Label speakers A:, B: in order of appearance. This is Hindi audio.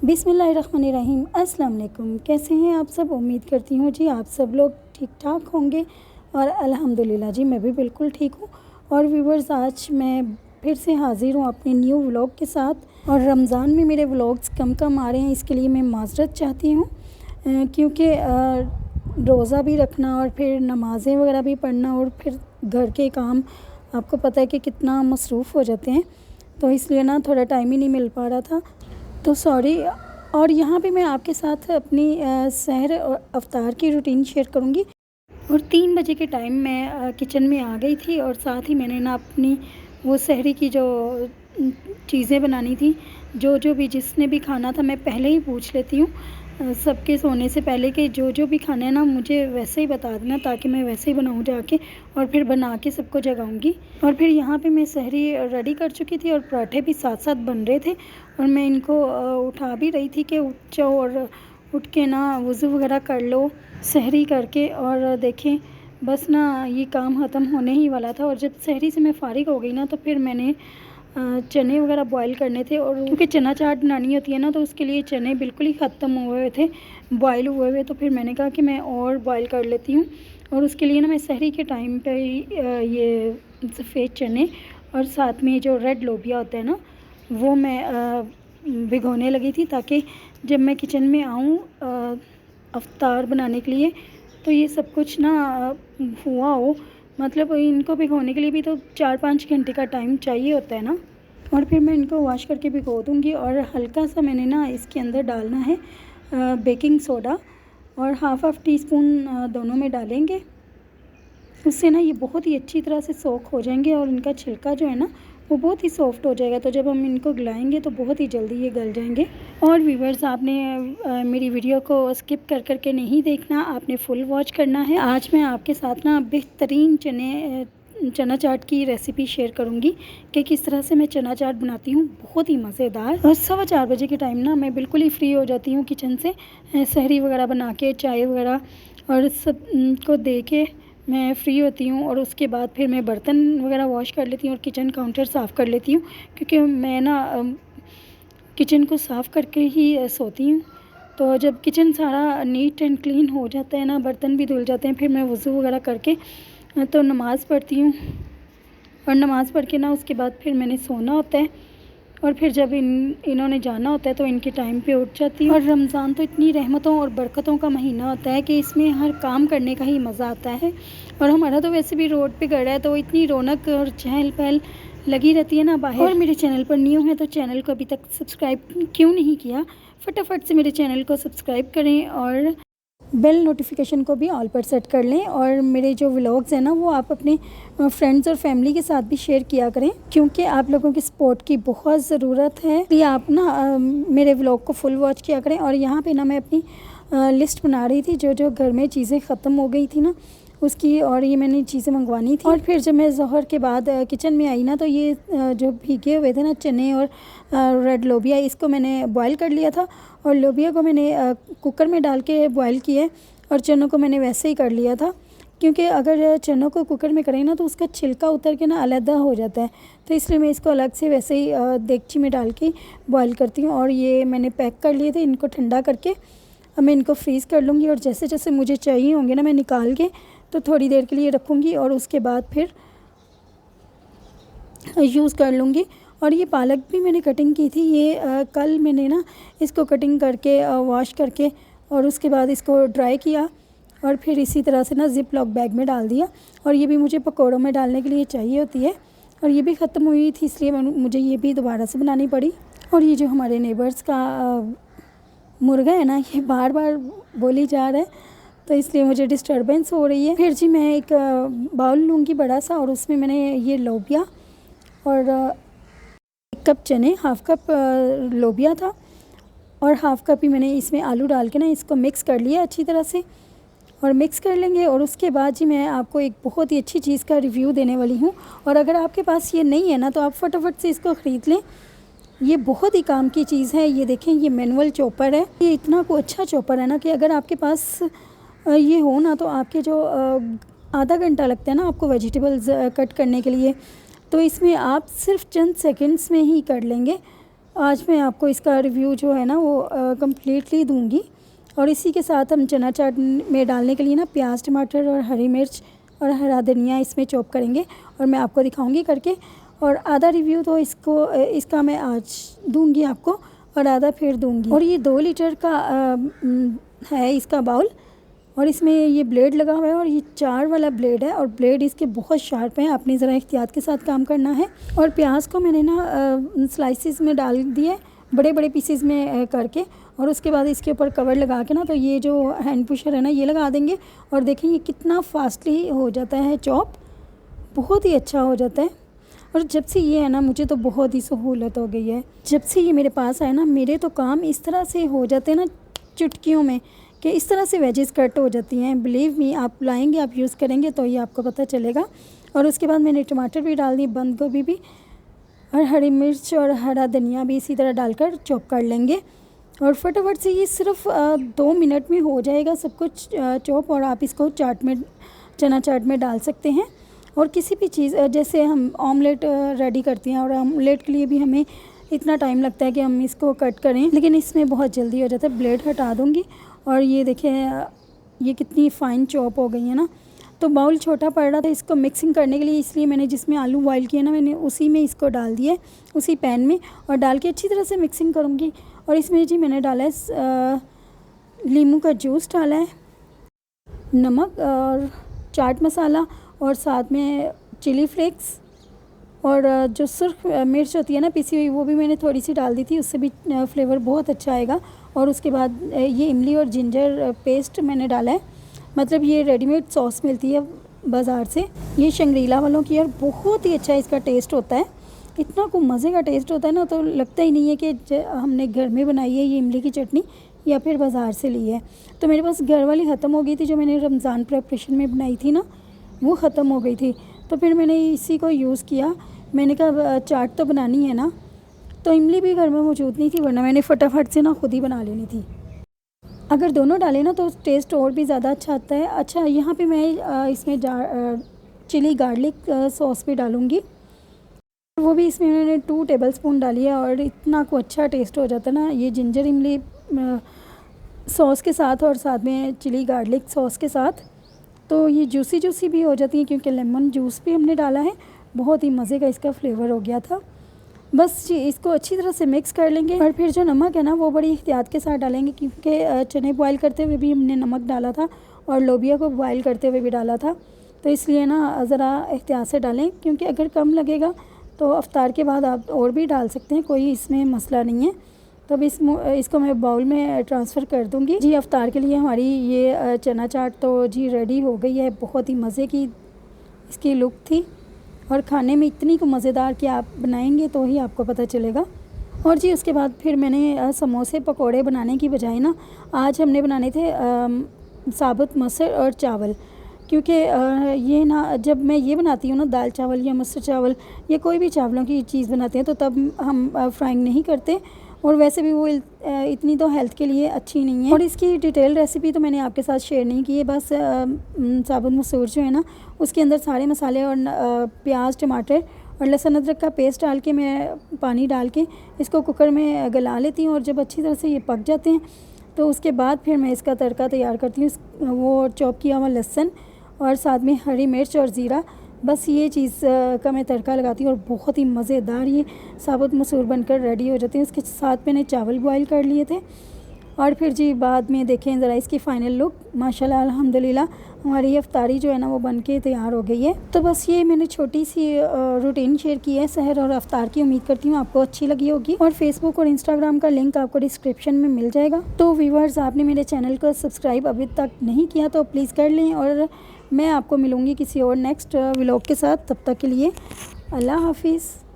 A: बिस्मिल्लाहिर्रहमानिर्रहीम। अस्सलाम वालेकुम। कैसे हैं आप सब? उम्मीद करती हूँ जी आप सब लोग ठीक ठाक होंगे और अल्हम्दुलिल्लाह जी मैं भी बिल्कुल ठीक हूँ। और व्यूवर्स, आज मैं फिर से हाज़िर हूँ अपने न्यू व्लॉग के साथ। और रमज़ान में मेरे व्लॉग्स कम आ रहे हैं, इसके लिए मैं माज़रत चाहती हूँ, क्योंकि रोज़ा भी रखना और फिर नमाज़ें वगैरह भी पढ़ना और फिर घर के काम, आपको पता है कि कितना मसरूफ़ हो जाते हैं, तो इसलिए ना थोड़ा टाइम ही नहीं मिल पा रहा था, तो सॉरी। और यहाँ पे मैं आपके साथ अपनी सहर और अफ्तार की रूटीन शेयर करूँगी। और 3 बजे के टाइम मैं किचन में आ गई थी और साथ ही मैंने ना अपनी वो सहरी की जो चीज़ें बनानी थी, जो भी जिसने भी खाना था मैं पहले ही पूछ लेती हूँ सबके सोने से पहले कि जो भी खाना है ना मुझे वैसे ही बता देना, ताकि मैं वैसे ही बनाऊँ जाके और फिर बना के सबको जगाऊँगी। और फिर यहाँ पे मैं सहरी रेडी कर चुकी थी और पराठे भी साथ साथ बन रहे थे और मैं इनको उठा भी रही थी कि उठ जाओ और उठ के ना वज़ू वगैरह कर लो सहरी करके। और देखें बस ना ये काम ख़त्म होने ही वाला था। और जब सहरी से मैं फ़ारिग हो गई ना तो फिर मैंने चने वगैरह बॉईल करने थे, और क्योंकि चना चाट बनानी होती है ना तो उसके लिए चने बिल्कुल ही ख़त्म हुए थे, बॉईल हुए हुए, तो फिर मैंने कहा कि मैं और बॉईल कर लेती हूँ। और उसके लिए ना मैं सहरी के टाइम पे ये सफ़ेद चने और साथ में जो रेड लोबिया होता है ना वो मैं भिगोने लगी थी, ताकि जब मैं किचन में आऊँ अफ्तार बनाने के लिए तो ये सब कुछ ना हुआ हो। मतलब इनको भिगोने के लिए भी तो 4-5 घंटे का टाइम चाहिए होता है ना। और फिर मैं इनको वॉश करके भिगो दूँगी। और हल्का सा मैंने ना इसके अंदर डालना है बेकिंग सोडा, और हाफ़ टी स्पून दोनों में डालेंगे। उससे ना ये बहुत ही अच्छी तरह से सोख हो जाएंगे और इनका छिलका जो है ना वो बहुत ही सॉफ्ट हो जाएगा, तो जब हम इनको गलाएंगे तो बहुत ही जल्दी ये गल जाएंगे। और व्यूवर्स, आपने मेरी वीडियो को स्किप कर के नहीं देखना, आपने फुल वॉच करना है। आज मैं आपके साथ ना बेहतरीन चना चाट की रेसिपी शेयर करूंगी कि किस तरह से मैं चना चाट बनाती हूँ, बहुत ही मज़ेदार। और 4:15 बजे के टाइम ना मैं बिल्कुल ही फ्री हो जाती हूँ किचन से, सहरी वगैरह बना के चाय वगैरह और सब को दे के मैं फ़्री होती हूँ। और उसके बाद फिर मैं बर्तन वगैरह वॉश कर लेती हूँ और किचन काउंटर साफ़ कर लेती हूँ, क्योंकि मैं ना किचन को साफ़ करके ही सोती हूँ। तो जब किचन सारा नीट एंड क्लीन हो जाता है ना, बर्तन भी धुल जाते हैं, फिर मैं वज़ू वगैरह करके तो नमाज़ पढ़ती हूँ। और नमाज़ पढ़ के ना उसके बाद फिर मैंने सोना होता है, और फिर जब इन्होंने जाना होता है तो इनके टाइम पे उठ जाती हूँ। और रमज़ान तो इतनी रहमतों और बरकतों का महीना होता है कि इसमें हर काम करने का ही मज़ा आता है। और हमारा तो वैसे भी रोड पे घर है, तो इतनी रौनक और चहल पहल लगी रहती है ना बाहर। और मेरे चैनल पर न्यू है तो चैनल को अभी तक सब्सक्राइब क्यों नहीं किया, फटाफट से मेरे चैनल को सब्सक्राइब करें और बेल नोटिफिकेशन को भी ऑल पर सेट कर लें। और मेरे जो व्लॉग्स हैं ना वो आप अपने फ्रेंड्स और फैमिली के साथ भी शेयर किया करें, क्योंकि आप लोगों की सपोर्ट की बहुत ज़रूरत है। तो आप ना मेरे व्लॉग को फुल वॉच किया करें। और यहाँ पे ना मैं अपनी लिस्ट बना रही थी जो घर में चीज़ें ख़त्म हो गई थी ना उसकी, और ये मैंने चीज़ें मंगवानी थी। और फिर जब मैं ज़ोहर के बाद किचन में आई ना तो ये जो भीगे हुए थे ना चने और रेड लोबिया, इसको मैंने बॉईल कर लिया था। और लोबिया को मैंने कुकर में डाल के बॉईल किया, और चनों को मैंने वैसे ही कर लिया था, क्योंकि अगर चनों को कुकर में करें ना तो उसका छिलका उतर के ना अलग हो जाता है, तो इसलिए मैं इसको अलग से वैसे ही देगची में डाल के बॉईल करती हूँ। और ये मैंने पैक कर लिए थे, इनको ठंडा करके अब मैं इनको फ्रीज़ कर लूँगी। और जैसे जैसे मुझे चाहिए होंगे ना मैं निकाल के तो थोड़ी देर के लिए रखूँगी और उसके बाद फिर यूज़ कर लूँगी। और ये पालक भी मैंने कटिंग की थी, ये कल मैंने ना इसको कटिंग करके वॉश करके और उसके बाद इसको ड्राई किया और फिर इसी तरह से ना ज़िप लॉक बैग में डाल दिया। और ये भी मुझे पकौड़ों में डालने के लिए चाहिए होती है, और ये भी ख़त्म हुई थी इसलिए मुझे ये भी दोबारा से बनानी पड़ी। और ये जो हमारे नेबर्स का मुर्गा है ना ये बार बार बोली जा रहा है, तो इसलिए मुझे डिस्टर्बेंस हो रही है। फिर जी मैं एक बाउल लूँगी बड़ा सा, और उसमें मैंने ये लोबिया और 1 कप चने, हाफ़ कप लोबिया था, और हाफ़ कप ही मैंने इसमें आलू डाल के ना इसको मिक्स कर लिया अच्छी तरह से, और मिक्स कर लेंगे। और उसके बाद जी मैं आपको एक बहुत ही अच्छी चीज़ का रिव्यू देने वाली हूँ, और अगर आपके पास ये नहीं है ना तो आप फटाफट से इसको ख़रीद लें, ये बहुत ही काम की चीज़ है। ये देखें, ये मैनुअल चॉपर है, ये इतना को अच्छा चॉपर है ना कि अगर आपके पास ये हो ना तो आपके जो आधा घंटा लगता है ना आपको वेजिटेबल्स कट करने के लिए, तो इसमें आप सिर्फ चंद सेकंड्स में ही कर लेंगे। आज मैं आपको इसका रिव्यू जो है ना वो कम्प्लीटली दूंगी। और इसी के साथ हम चना चाट में डालने के लिए ना प्याज, टमाटर और हरी मिर्च और हरा धनिया इसमें चॉप करेंगे और मैं आपको दिखाऊंगी करके। और आधा रिव्यू तो इसका मैं आज दूंगी आपको और आधा फिर दूंगी। और ये 2 लीटर का है इसका बाउल और इसमें ये ब्लेड लगा हुआ है और ये 4 वाला ब्लेड है और ब्लेड इसके बहुत शार्प है। आपने ज़रा एहतियात के साथ काम करना है। और प्याज को मैंने ना स्लाइसिस में डाल दिए, बड़े बड़े पीसेस में करके। और उसके बाद इसके ऊपर कवर लगा के ना तो ये जो हैंड पुशर है ना ये लगा देंगे और देखें ये कितना फास्टली हो जाता है चॉप, बहुत ही अच्छा हो जाता है। और जब से ये है ना मुझे तो बहुत ही सहूलत हो गई है। जब से ये मेरे पास आया ना मेरे तो काम इस तरह से हो जाते हैं ना चुटकियों में कि इस तरह से वेजेस कट हो जाती हैं। बिलीव मी, आप लाएंगे, आप यूज़ करेंगे तो ये आपको पता चलेगा। और उसके बाद मैंने टमाटर भी डाल दी, बंद गोभी भी और हरी मिर्च और हरा धनिया भी इसी तरह डालकर चॉप कर लेंगे। और फटाफट से ये सिर्फ 2 मिनट में हो जाएगा सब कुछ चॉप। और आप इसको चना चाट में डाल सकते हैं। और किसी भी चीज़ जैसे हम ऑमलेट रेडी करते हैं और ऑमलेट के लिए भी हमें इतना टाइम लगता है कि हम इसको कट करें, लेकिन इसमें बहुत जल्दी हो जाता है। ब्लेड हटा दूँगी और ये देखिए ये कितनी फ़ाइन चॉप हो गई है ना। तो बाउल छोटा पड़ रहा था इसको मिक्सिंग करने के लिए, इसलिए मैंने जिसमें आलू बॉयल किए ना मैंने उसी में इसको डाल दिया, उसी पैन में। और डाल के अच्छी तरह से मिक्सिंग करूँगी। और इसमें जी मैंने डाला है नींबू का जूस डाला है, नमक और चाट मसाला और साथ में चिली फ्लेक्स और जो सुर्ख मिर्च होती है ना पिसी हुई वो भी मैंने थोड़ी सी डाल दी थी, उससे भी फ्लेवर बहुत अच्छा आएगा। और उसके बाद ये इमली और जिंजर पेस्ट मैंने डाला है, मतलब ये रेडीमेड सॉस मिलती है बाज़ार से, ये शंग्रीला वालों की, और बहुत ही अच्छा इसका टेस्ट होता है। इतना को मज़े का टेस्ट होता है ना, तो लगता ही नहीं है कि हमने घर में बनाई है ये इमली की चटनी या फिर बाज़ार से ली है। तो मेरे पास घर वाली ख़त्म हो गई थी, जो मैंने रमज़ान प्रेपरेशन में बनाई थी ना वो ख़त्म हो गई थी, तो फिर मैंने इसी को यूज़ किया। मैंने कहा चाट तो बनानी है ना, तो इमली भी घर में मौजूद नहीं थी, वरना मैंने फटाफट से ना खुद ही बना लेनी थी। अगर दोनों डालें ना तो टेस्ट और भी ज़्यादा अच्छा आता है। अच्छा, यहाँ पे मैं इसमें चिली गार्लिक सॉस भी डालूँगी, वो भी इसमें मैंने 2 टेबलस्पून डाली है। और इतना को अच्छा टेस्ट हो जाता है ना ये जिंजर इमली सॉस के साथ और साथ में चिली गार्लिक सॉस के साथ, तो ये जूसी जूसी भी हो जाती है क्योंकि लेमन जूस भी हमने डाला है। बहुत ही मज़े का इसका फ्लेवर हो गया था। बस जी इसको अच्छी तरह से मिक्स कर लेंगे। और फिर जो नमक है ना वो बड़ी एहतियात के साथ डालेंगे, क्योंकि चने बॉयल करते हुए भी हमने नमक डाला था और लोबिया को बॉयल करते हुए भी डाला था, तो इसलिए ना ज़रा एहतियात से डालें, क्योंकि अगर कम लगेगा तो अफ्तार के बाद आप और भी डाल सकते हैं, कोई इसमें मसला नहीं है। तो अब इसको मैं बाउल में ट्रांसफ़र कर दूँगी। जी अफ्तार के लिए हमारी ये चना चाट तो जी रेडी हो गई है। बहुत ही मज़े की इसकी लुक थी और खाने में इतनी को मज़ेदार कि आप बनाएंगे तो ही आपको पता चलेगा। और जी उसके बाद फिर मैंने समोसे पकोड़े बनाने की बजाय ना आज हमने बनाने थे साबुत मसर और चावल, क्योंकि ये ना जब मैं ये बनाती हूँ ना दाल चावल या मसर चावल या कोई भी चावलों की चीज़ बनाते हैं तो तब हम फ्राइंग नहीं करते, और वैसे भी वो इतनी तो हेल्थ के लिए अच्छी नहीं है। और इसकी डिटेल रेसिपी तो मैंने आपके साथ शेयर नहीं की है, बस साबुत मसूर जो है ना उसके अंदर सारे मसाले और प्याज, टमाटर और लहसुन अदरक का पेस्ट डाल के मैं पानी डाल के इसको कुकर में गला लेती हूँ। और जब अच्छी तरह से ये पक जाते हैं तो उसके बाद फिर मैं इसका तड़का तैयार करती हूँ। वो चॉप किया हुआ लहसुन और साथ में हरी मिर्च और ज़ीरा, बस ये चीज़ का मैं तड़का लगाती हूँ और बहुत ही मज़ेदार ये साबुत मसूर बनकर रेडी हो जाते हैं। उसके साथ मैंने चावल बॉईल कर लिए थे। और फिर जी बाद में देखें ज़रा इसकी फ़ाइनल लुक, माशाल्लाह अल्हम्दुलिल्लाह हमारी ये इफ्तारी जो है ना वो बन के तैयार हो गई है। तो बस ये मैंने छोटी सी रूटीन शेयर की है सहर और अफ्तार की, उम्मीद करती हूँ आपको अच्छी लगी होगी। और फेसबुक और इंस्टाग्राम का लिंक आपको डिस्क्रिप्शन में मिल जाएगा। तो व्यूअर्स, आपने मेरे चैनल को सब्सक्राइब अभी तक नहीं किया तो प्लीज़ कर लें, और मैं आपको मिलूँगी किसी और नेक्स्ट व्लॉग के साथ। तब तक के लिए अल्लाह हाफिज़।